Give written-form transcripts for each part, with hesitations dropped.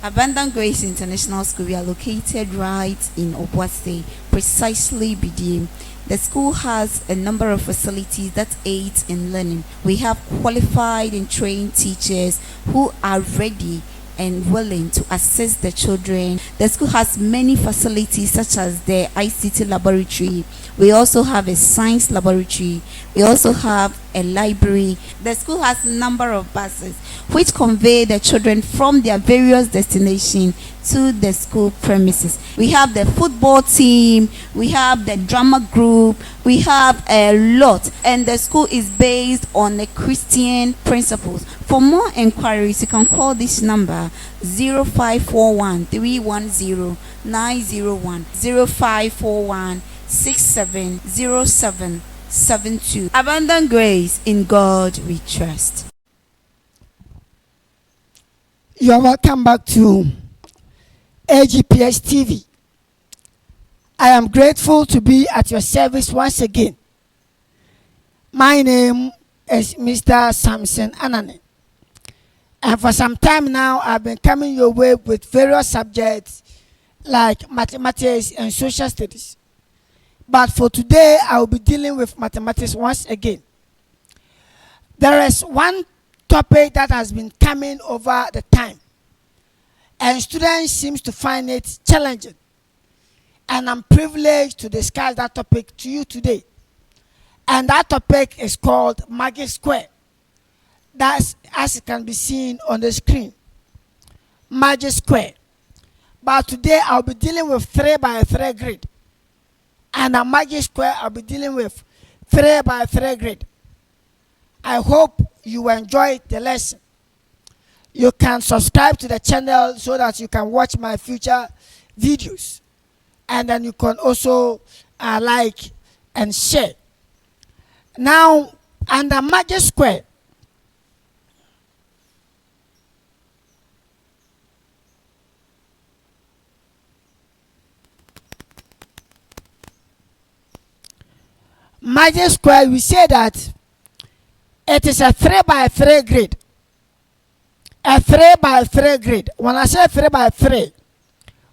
Abundant Grace International School, we are located right in Obuasi, precisely BDM. The school has a number of facilities that aid in learning. We have qualified and trained teachers who are ready and willing to assist the children. The school has many facilities such as the ICT laboratory. We also have a science laboratory. We also have a library. The school has a number of buses which convey the children from their various destinations to the school premises. We have the football team, we have the drama group, we have a lot, and the school is based on the Christian principles. For more inquiries, you can call this number 0541 310 901 0541 670772. Abundant Grace, in God we trust. You are welcome back to AGPS TV. I am grateful to be at your service once again. My name is Mr. Samson Anane. And for some time now, I've been coming your way with various subjects like mathematics and social studies. But for today, I will be dealing with mathematics once again. There is one topic that has been coming over the time, and students seem to find it challenging. And I'm privileged to discuss that topic to you today. And that topic is called magic square. That's as it can be seen on the screen. Magic square. But today I'll be dealing with 3 by 3 grid. And a magic square I'll be dealing with 3 by 3 grid. I hope you enjoy the lesson. You can subscribe to the channel so that you can watch my future videos. And then you can also like and share. Now, under magic square, we say that it is a 3 by 3 grid. A 3 by 3 grid. When I say 3 by 3,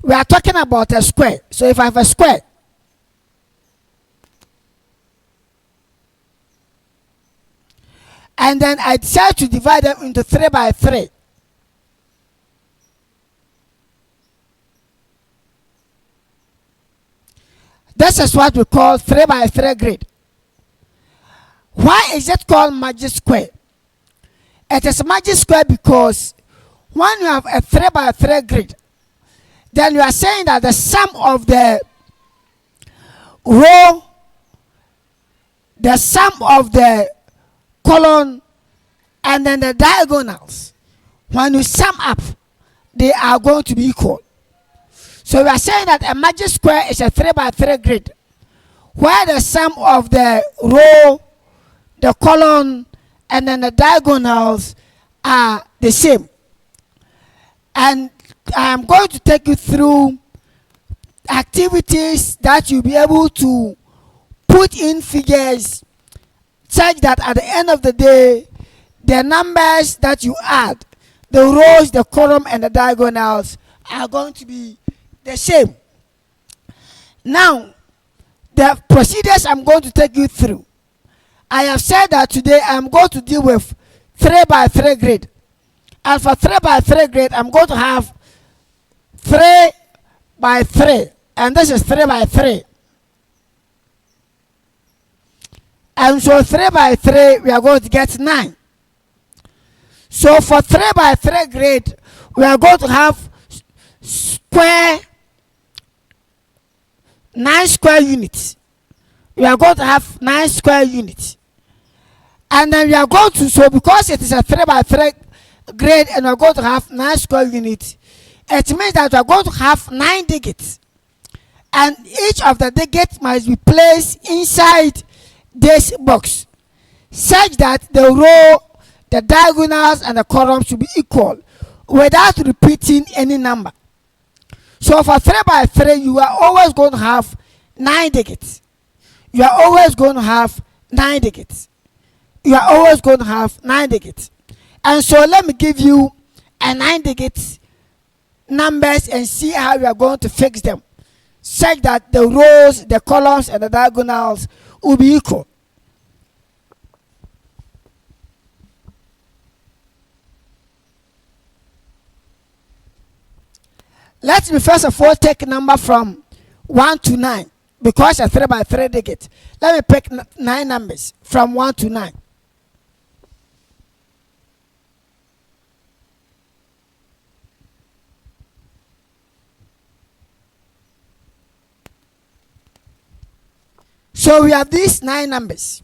we are talking about a square. So if I have a square, and then I decide to divide them into 3 by 3, this is what we call 3 by 3 grid. Why is it called magic square? It is magic square because when you have a 3 by 3 grid, then you are saying that the sum of the row, the sum of the column, and then the diagonals, when you sum up, they are going to be equal. So we are saying that a magic square is a 3 by 3 grid, where the sum of the row, the column, and then the diagonals are the same. And I am going to take you through activities that you'll be able to put in figures such that at the end of the day, the numbers that you add, the rows, the column, and the diagonals are going to be the same. Now, the procedures I'm going to take you through. I have said that today I'm going to deal with 3 by 3 grid. And for 3 by 3 grid, I'm going to have 3 by 3. And this is 3 by 3. And so 3 by 3, we are going to get 9. So for 3 by 3 grid, we are going to have square, 9 square units. We are going to have 9 square units. And then we are going to, so because it is a 3 by 3 grid and we are going to have 9 square units, it means that we are going to have 9 digits. And each of the digits must be placed inside this box, such that the row, the diagonals, and the columns should be equal without repeating any number. So for 3 by 3, you are always going to have 9 digits. You are always going to have 9 digits. You are always going to have 9 digits. And so let me give you a 9 digits numbers and see how we are going to fix them, such that the rows, the columns, and the diagonals will be equal. Let me first of all take a number from 1 to 9, because a 3 by 3 digit. Let me pick 9 numbers from 1 to 9. So we have these 9 numbers.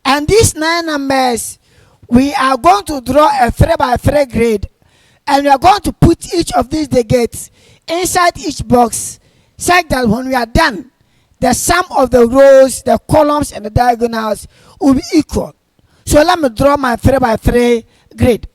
And these 9 numbers, we are going to draw a 3 by 3 grid, and we are going to put each of these digits inside each box, such that when we are done, the sum of the rows, the columns, and the diagonals will be equal. So let me draw my 3 by 3 grid.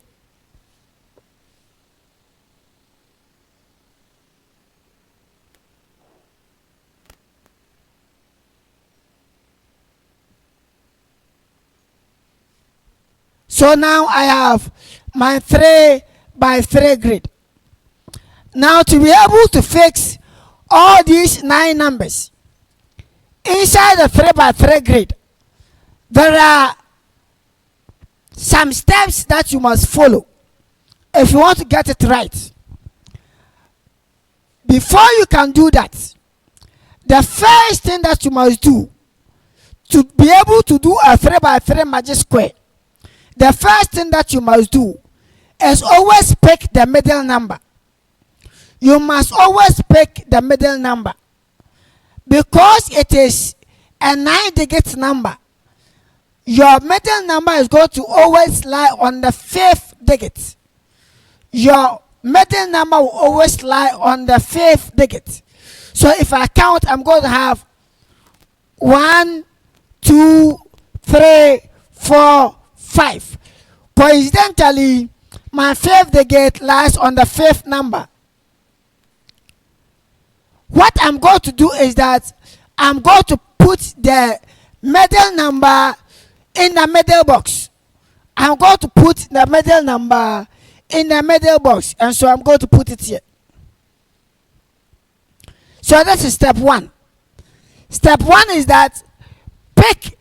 So now I have my 3 by 3 grid. Now to be able to fix all these 9 numbers inside the 3 by 3 grid, there are some steps that you must follow if you want to get it right. Before you can do that, the first thing that you must do to be able to do a 3 by 3 magic square, the first thing that you must do is always pick the middle number. You must always pick the middle number, because it is a 9-digit number. Your middle number is going to always lie on the 5th digit. Your middle number will always lie on the 5th digit. So if I count, I'm going to have 1, 2, 3, 4, 5. Coincidentally, my 5th digit lies on the 5th number. What I'm going to do is that I'm going to put the middle number in the middle box. I'm going to put the middle number in the middle box, and so I'm going to put it here. So this is step 1. Step 1 is that pick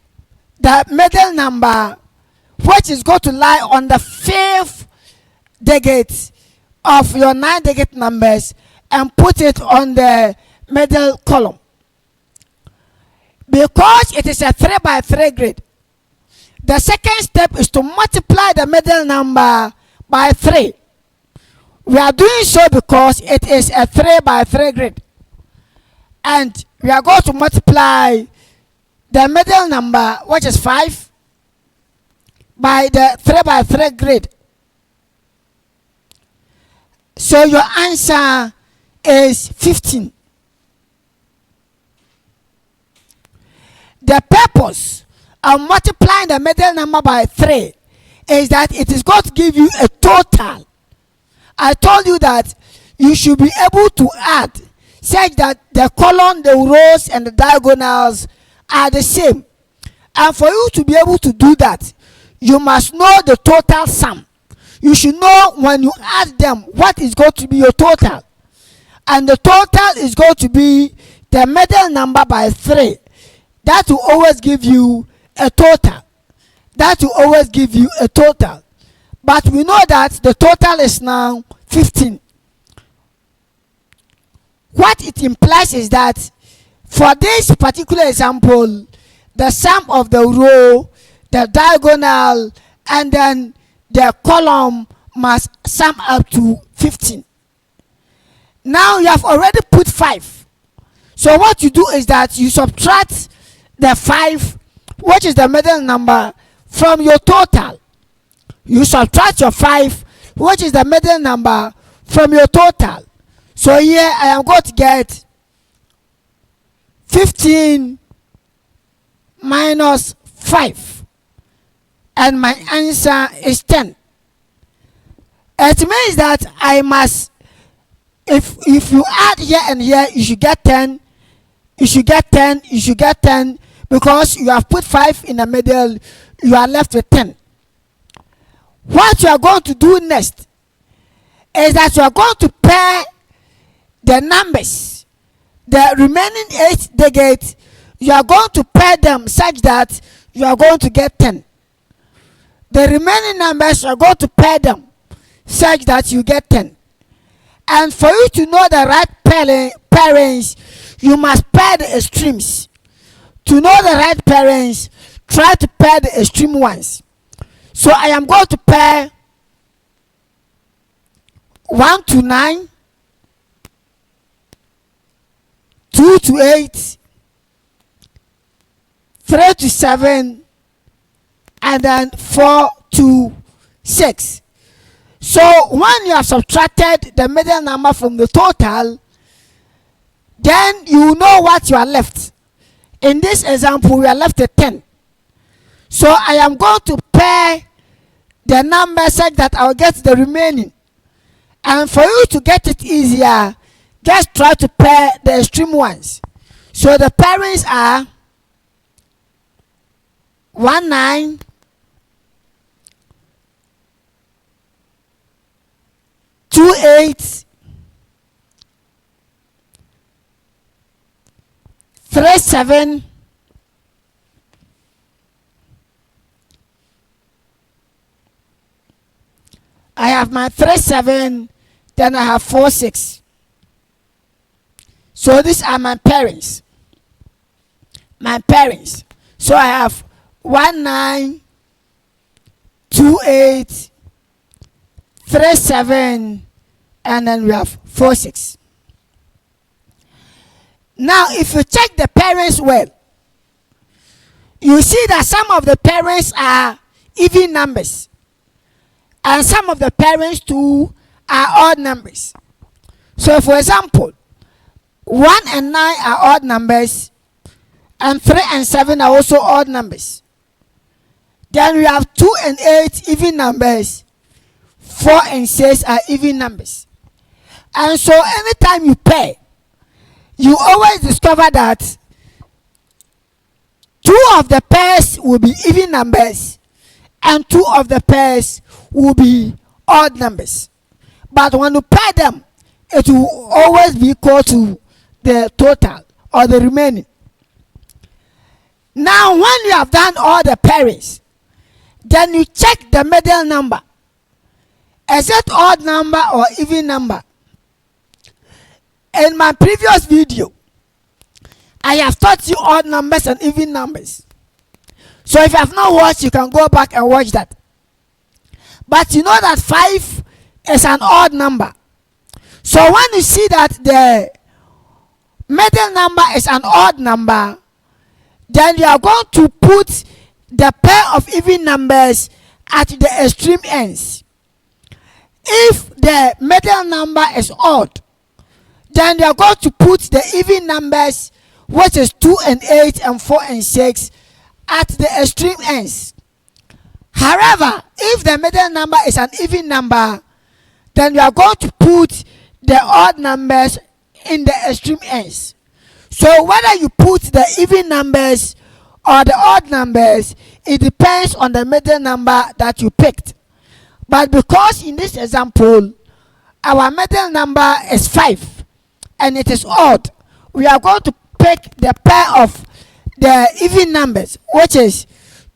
the middle number, which is going to lie on the 5th digit of your 9-digit numbers, and put it on the middle column. Because it is a 3 by 3 grid, the second step is to multiply the middle number by 3. We are doing so because it is a 3 by 3 grid, and we are going to multiply the middle number, which is 5, by the 3 by 3 grid. So your answer is 15. The purpose of multiplying the middle number by 3 is that it is going to give you a total. I told you that you should be able to add such that the column, the rows, and the diagonals are the same. And for you to be able to do that, you must know the total sum. You should know when you add them what is going to be your total. And the total is going to be the middle number by 3. That will always give you a total. That will always give you a total. But we know that the total is now 15. What it implies is that for this particular example, the sum of the row, the diagonal, and then the column must sum up to 15. Now you have already put 5. So what you do is that you subtract the 5, which is the middle number, from your total. You subtract your 5, which is the middle number, from your total. So here I am going to get 15 minus 5, and my answer is 10. It means that I must, if you add here and here, you should get 10, you should get 10, you should get 10, because you have put 5 in the middle, you are left with 10. What you are going to do next is that you are going to pair the numbers, the remaining 8 digits, you are going to pair them such that you are going to get 10. The remaining numbers, you are going to pair them such that you get 10. And for you to know the right pairings, you must pair the extremes. To know the right pairings, try to pair the extreme ones. So I am going to pair 1 to 9, 2 to 8, 3 to 7, and then 4 to 6. So when you have subtracted the middle number from the total, then you know what you are left. In this example, we are left at 10. So I am going to pair the number such that I will get the remaining. And for you to get it easier, just try to pair the extreme ones. So the pairings are 1 9, 2 8, 3 7, I have my 3 7, then I have 4 6. So these are my parents. So I have 1 9, 2 8, 3 7, and then we have 4 6. Now if you check the parents well, you see that some of the parents are even numbers, and some of the parents too are odd numbers. So for example, 1 and 9 are odd numbers, and 3 and 7 are also odd numbers. Then we have 2 and 8 even numbers, 4 and 6 are even numbers. And so anytime you pair, you always discover that 2 of the pairs will be even numbers and 2 of the pairs will be odd numbers. But when you pair them, it will always be equal to the total or the remaining. Now when you have done all the pairings, then you check the middle number. Is it odd number or even number? In my previous video, I have taught you odd numbers and even numbers. So if you have not watched, you can go back and watch that. But you know that 5 is an odd number. So when you see that the middle number is an odd number, then you are going to put the pair of even numbers at the extreme ends. If the middle number is odd, then you are going to put the even numbers, which is 2 and 8 and 4 and 6, at the extreme ends. However, if the middle number is an even number, then you are going to put the odd numbers in the extreme ends. So whether you put the even numbers or the odd numbers, it depends on the middle number that you picked. But because in this example, our middle number is 5 and it is odd, we are going to pick the pair of the even numbers, which is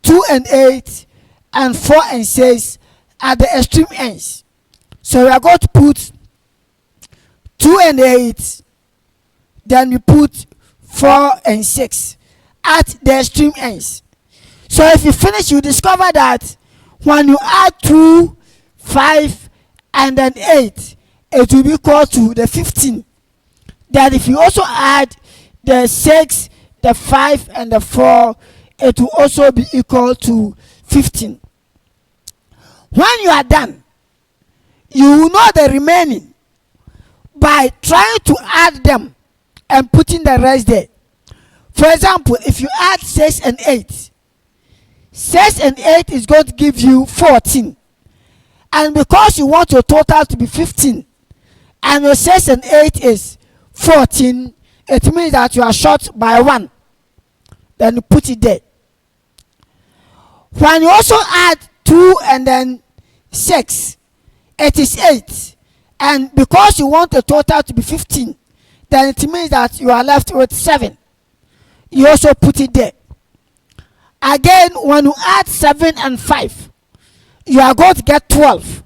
2 and 8 and 4 and 6 at the extreme ends. So we are going to put 2 and 8, then we put 4 and 6 at the extreme ends. So if you finish, you discover that when you add 2, 5 and then 8, it will be equal to the 15. Then if you also add the 6, the 5 and the 4, it will also be equal to 15. When you are done, you will know the remaining by trying to add them and putting the rest there. For example, if you add 6 and 8, 6 and 8 is going to give you 14. And because you want your total to be 15, and your 6 and 8 is 14, it means that you are short by 1. Then you put it there. When you also add 2 and then 6, it is 8. And because you want the total to be 15, then it means that you are left with 7. You also put it there. Again, when you add 7 and 5, you are going to get 12.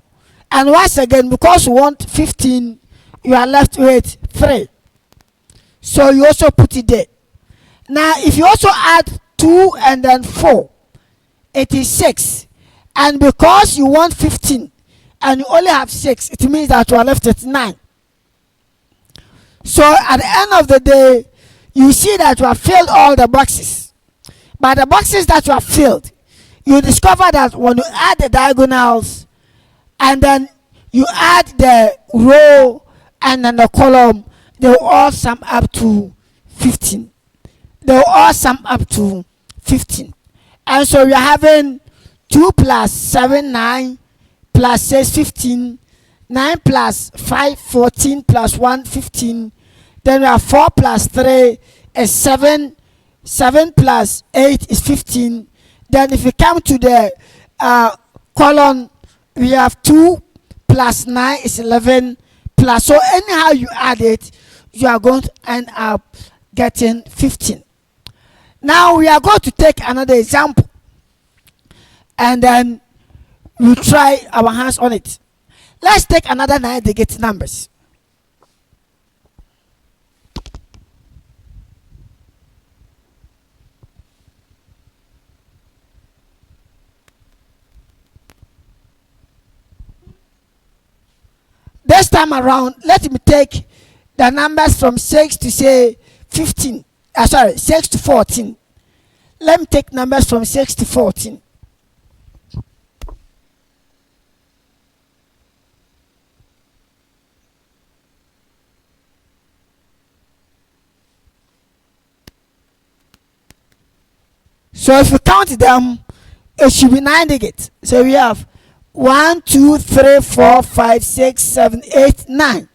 And once again, because you want 15, you are left with 3. So you also put it there. Now, if you also add 2 and then 4, it is 6. And because you want 15 and you only have 6, it means that you are left with 9. So at the end of the day, you see that you have filled all the boxes. But the boxes that you have filled, you discover that when you add the diagonals and then you add the row and then the column, they will all sum up to 15. They will all sum up to 15. And so we are having 2 plus 7, 9, plus 6, 15, 9 plus 5, 14, plus 1, 15. Then we have 4 plus 3 is 7. 7 plus 8 is 15. Then if we come to the column, we have 2 plus 9 is 11. Plus, so anyhow you add it, you are going to end up getting 15. Now we are going to take another example. And then we'll try our hands on it. Let's take another 9-digit numbers. This time around, let me take the numbers from 6 to say 15. 6 to 14. Let me take numbers from 6 to 14. So if you count them, it should be 9 digits. So we have 1, 2, 3, 4, 5, 6, 7, 8, 9.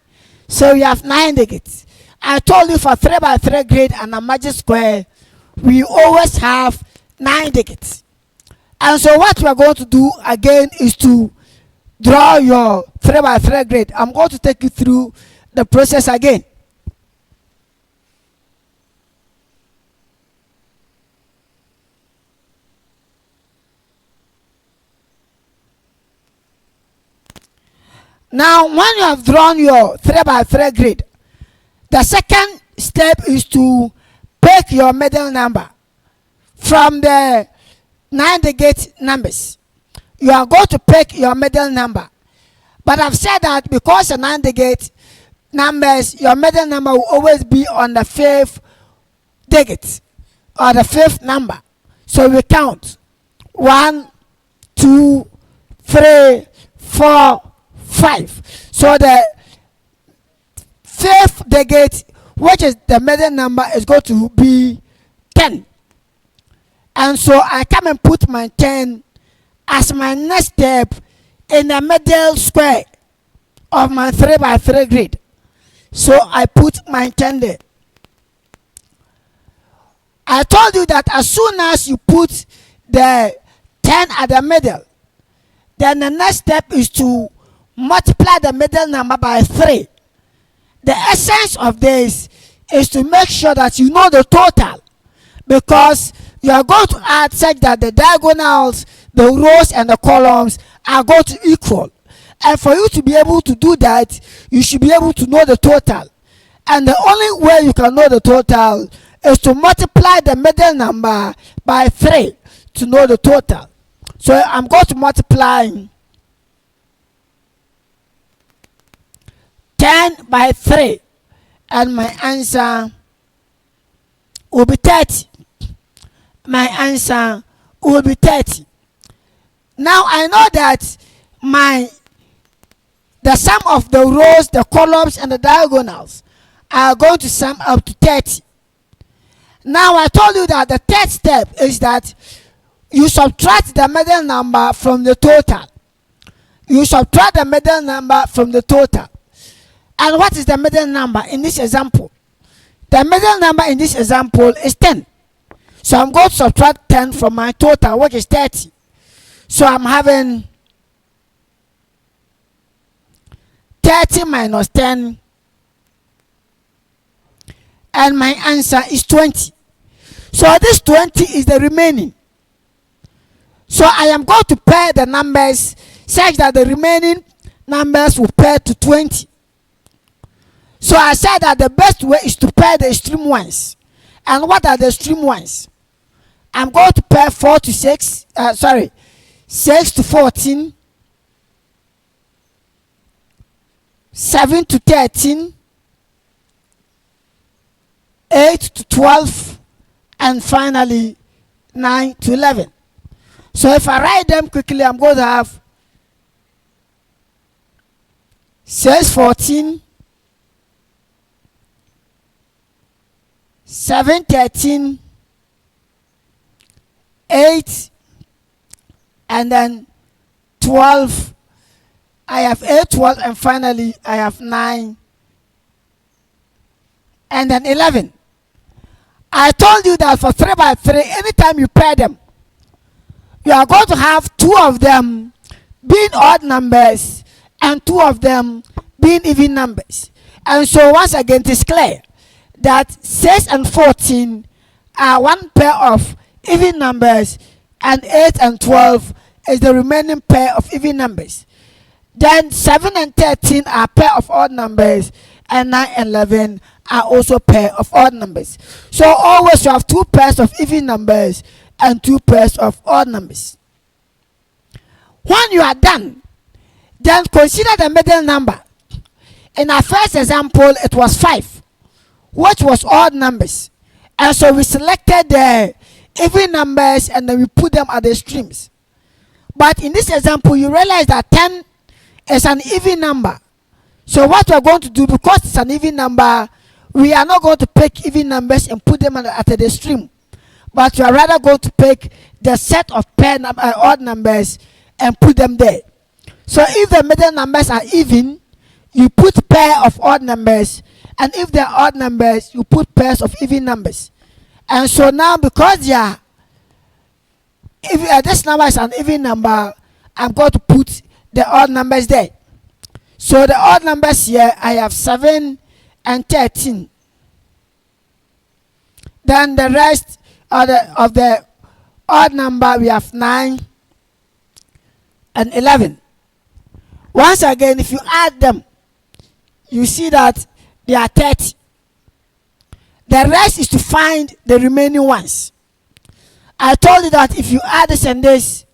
So we have 9 digits. I told you for 3 by 3 grid and a magic square, we always have 9 digits. And so what we are going to do again is to draw your 3 by 3 grid. I'm going to take you through the process again. Now, when you have drawn your 3 by 3 grid, the second step is to pick your middle number from the 9-digit numbers. You are going to pick your middle number. But I've said that because the 9-digit numbers, your middle number will always be on the 5th digit or the 5th number. So we count 1, 2, 3, 4, 5. So the 5th digit, which is the middle number, is going to be 10. And so I come and put my 10 as my next step in the middle square of my 3 by 3 grid. So I put my 10 there. I told you that as soon as you put the 10 at the middle, then the next step is to multiply the middle number by 3. The essence of this is to make sure that you know the total, because you are going to add such that the diagonals, the rows and the columns are going to equal. And for you to be able to do that, you should be able to know the total. And the only way you can know the total is to multiply the middle number by 3 to know the total. So I'm going to multiply 10 by 3, and my answer will be 30. My answer will be 30. Now I know that the sum of the rows, the columns, and the diagonals are going to sum up to 30. Now I told you that the third step is that you subtract the middle number from the total. You subtract the middle number from the total. And what is the middle number in this example? The middle number in this example is 10. So I'm going to subtract 10 from my total, which is 30. So I'm having 30 minus 10, and my answer is 20. So this 20 is the remaining. So I am going to pair the numbers such that the remaining numbers will pair to 20. So I said that the best way is to pair the extreme ones. And what are the extreme ones? I'm going to pair 6 to 14, 7 to 13, 8 to 12, and finally 9 to 11. So if I write them quickly, I'm going to have 6 14, 7 13, 8, and then 12. I have 8, 12, and finally I have 9, and then 11. I told you that for 3 by 3, anytime you pair them, you are going to have 2 of them being odd numbers and 2 of them being even numbers. And so once again, it is clear that 6 and 14 are one pair of even numbers, and 8 and 12 is the remaining pair of even numbers. Then 7 and 13 are pair of odd numbers, and 9 and 11 are also pair of odd numbers. So always you have 2 pairs of even numbers and 2 pairs of odd numbers. When you are done, then consider the middle number. In our first example, it was 5, which was odd numbers. And so we selected the even numbers and then we put them at the extremes. But in this example, you realize that 10 is an even number. So what we are going to do, because it's an even number, we are not going to pick even numbers and put them at the extreme. But you are rather going to pick the set of odd numbers and put them there. So if the middle numbers are even, you put pair of odd numbers, and if they are odd numbers, you put pairs of even numbers. And so now, because this number is an even number, I'm going to put the odd numbers there. So the odd numbers here, I have 7 and 13. Then the rest of the odd number, we have 9 and 11. Once again, if you add them, you see that they are 30. The rest is to find the remaining ones. I told you that if you add this and this,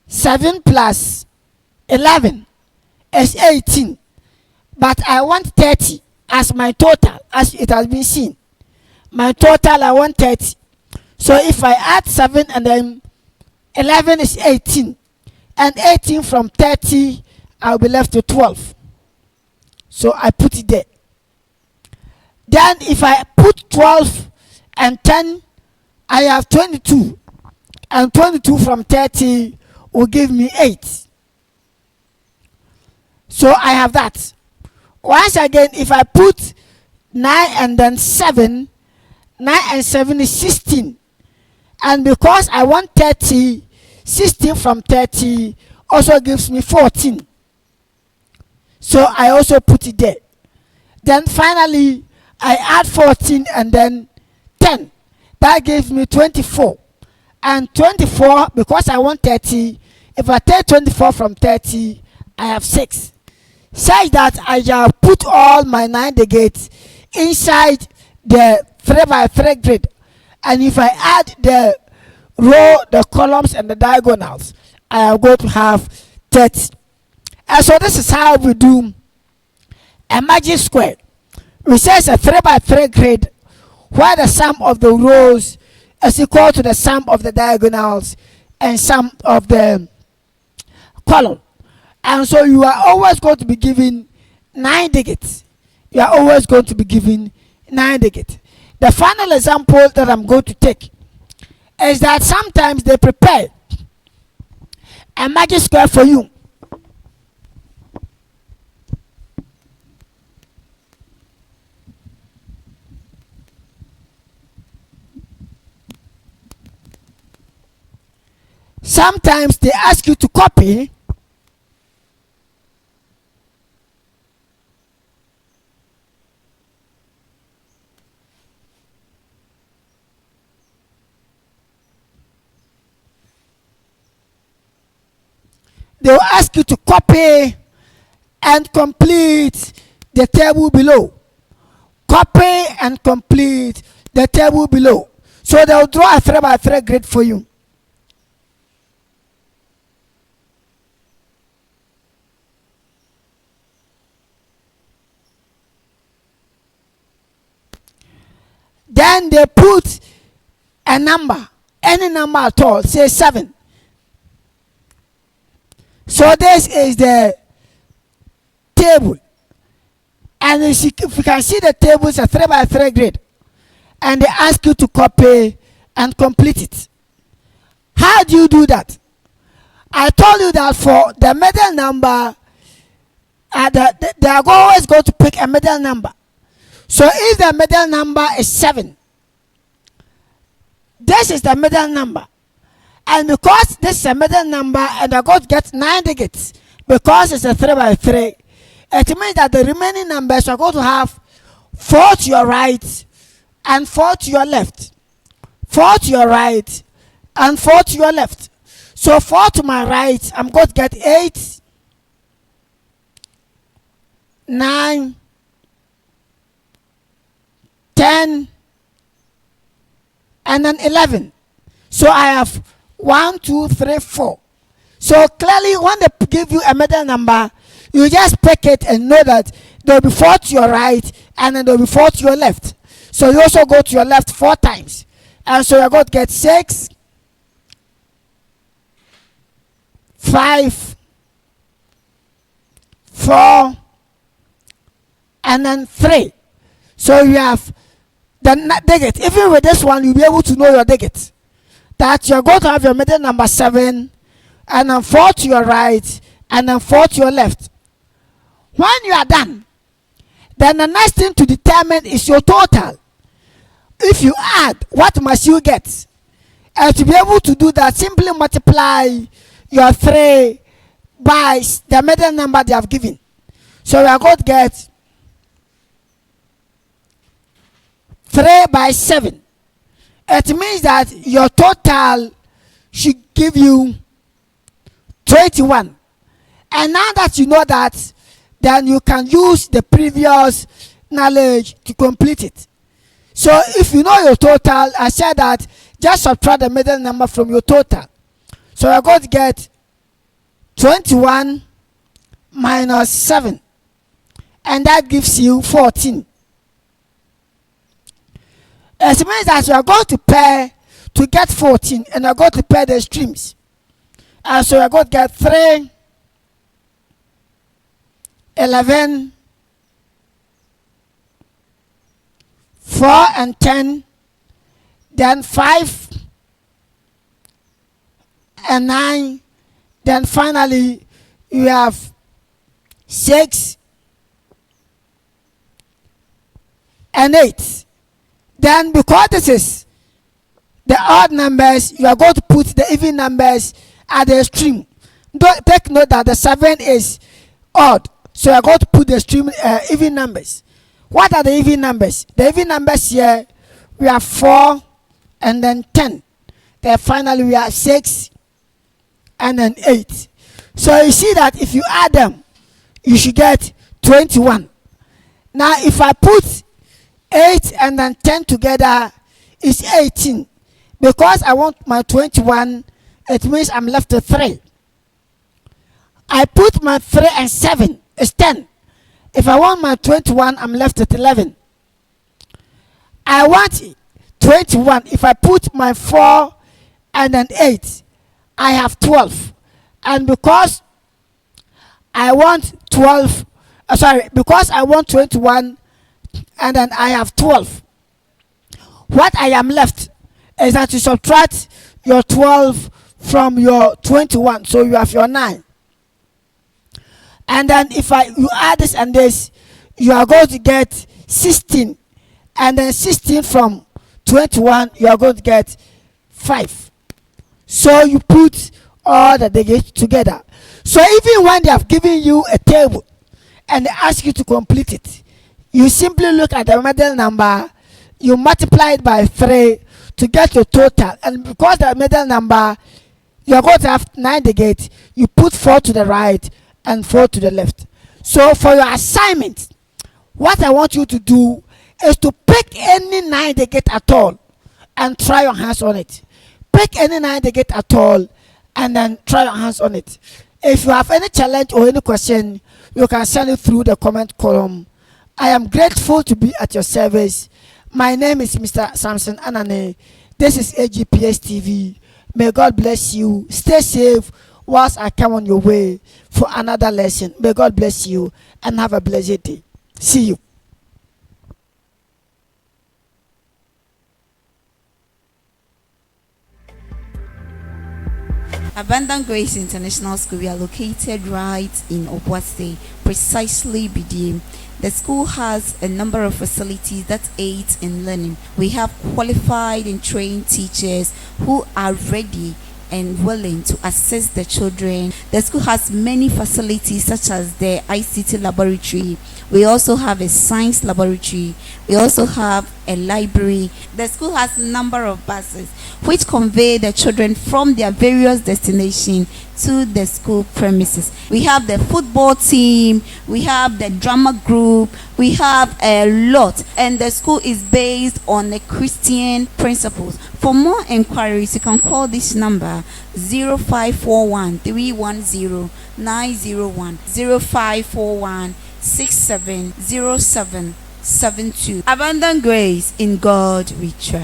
7 plus 11 is 18. But I want 30 as my total, as it has been seen. My total, I want 30. So if I add 7 and then 11 is 18. And 18 from 30, I'll be left with 12. So I put it there. Then if I put 12 and 10, I have 22. And 22 from 30 will give me 8. So I have that. Once again, if I put 9 and then 7, 9 and 7 is 16. And because I want 30, 16 from 30 also gives me 14. So I also put it there. Then finally, I add 14 and then 10. That gives me 24. And 24, because I want 30, if I take 24 from 30, I have 6. Such that I shall put all my 9 digits inside the 3 by 3 grid. And if I add the row, the columns, and the diagonals, I am going to have 30. And so this is how we do a magic square. We say it's a 3 by 3 grid where the sum of the rows is equal to the sum of the diagonals and sum of the column. And so you are always going to be given 9 digits. You are always going to be given 9 digits. The final example that I'm going to take is that sometimes they prepare a magic square for you. Sometimes they ask you to copy they will ask you to copy and complete the table below. Copy and complete the table below. So they will draw a 3 by 3 grid for you. Then they put a number, any number at all, say 7. So this is the table. And if you can see, the table is a 3 by 3 grid. And they ask you to copy and complete it. How do you do that? I told you that for the middle number, they are always going to pick a middle number. So if the middle number is 7, this is the middle number. And because this is a middle number and they're going to get 9 digits, because it's a 3 by 3, it means that the remaining numbers are going to have 4 to your right and 4 to your left. 4 to your right and 4 to your left. So 4 to my right, I'm going to get 8, 9, 10, and then 11. So I have 1, 2, 3, 4. So clearly, when they give you a middle number, you just pick it and know that there will be 4 to your right and then there will be 4 to your left. So you also go to your left 4 times. And so you're going to get 6, 5, 4, and then 3. So you have the digit. Even with this one, you'll be able to know your digit. That you're going to have your middle number 7, and then 4 to your right, and then 4 to your left. When you are done, then the next thing to determine is your total. If you add, what must you get? And to be able to do that, simply multiply your 3 by the middle number they have given. So we are going to get 3 by 7. It means that your total should give you 21. And now that you know that, then you can use the previous knowledge to complete it. So if you know your total, I said that just subtract the middle number from your total. So you're going to get 21 minus 7. And that gives you 14. It means that you are going to pair to get 14, and you're going to pair the streams. And so you're going to get 3, 11, 4 and 10, then 5 and 9, then finally you have 6 and 8. Then because this is the odd numbers, you are going to put the even numbers at the extreme. Take note that the 7 is odd, so you are going to put the extreme even numbers. What are the even numbers? The even numbers here, we have 4 and then 10. Then finally we have 6 and then 8. So you see that if you add them, you should get 21. Now if I put 8 and then 10 together, is 18. Because I want my 21, it means I'm left with 3. I put my 3 and 7, is 10. If I want my 21, I'm left with 11. I want 21. If I put my 4 and then 8, I have 12. And because I want 12, because I want 21, and then I have 12. What I am left is that you subtract your 12 from your 21, so you have your 9. And then if you add this and this, you are going to get 16. And then 16 from 21, you are going to get 5. So you put all the digits together. So even when they have given you a table and they ask you to complete it, you simply look at the middle number, you multiply it by 3 to get your total. And because the middle number You are going to have 9 the gate. You put 4 to the right and 4 to the left. So for your assignment, what I want you to do is to pick any 9 the gate at all and try your hands on it. Pick any 9 the gate at all and then try your hands on it. If you have any challenge or any question, you can send it through the comment column. I am grateful to be at your service. My name is Mr. Samson Anane. This is AGPS TV. May God bless you. Stay safe whilst I come on your way for another lesson. May God bless you and have a blessed day. See you. Abundant Grace International School, we are located right in Obuasi, precisely BDM. The school has a number of facilities that aid in learning. We have qualified and trained teachers who are ready and willing to assist the children. The school has many facilities such as the ICT laboratory. We also have a science laboratory. We also have a library. The school has a number of buses which convey the children from their various destinations to the school premises. We have the football team, we have the drama group, we have a lot, and the school is based on the Christian principles. For more inquiries, you can call this number 0541 310 901 0541 670772. Abundant Grace, in God we trust.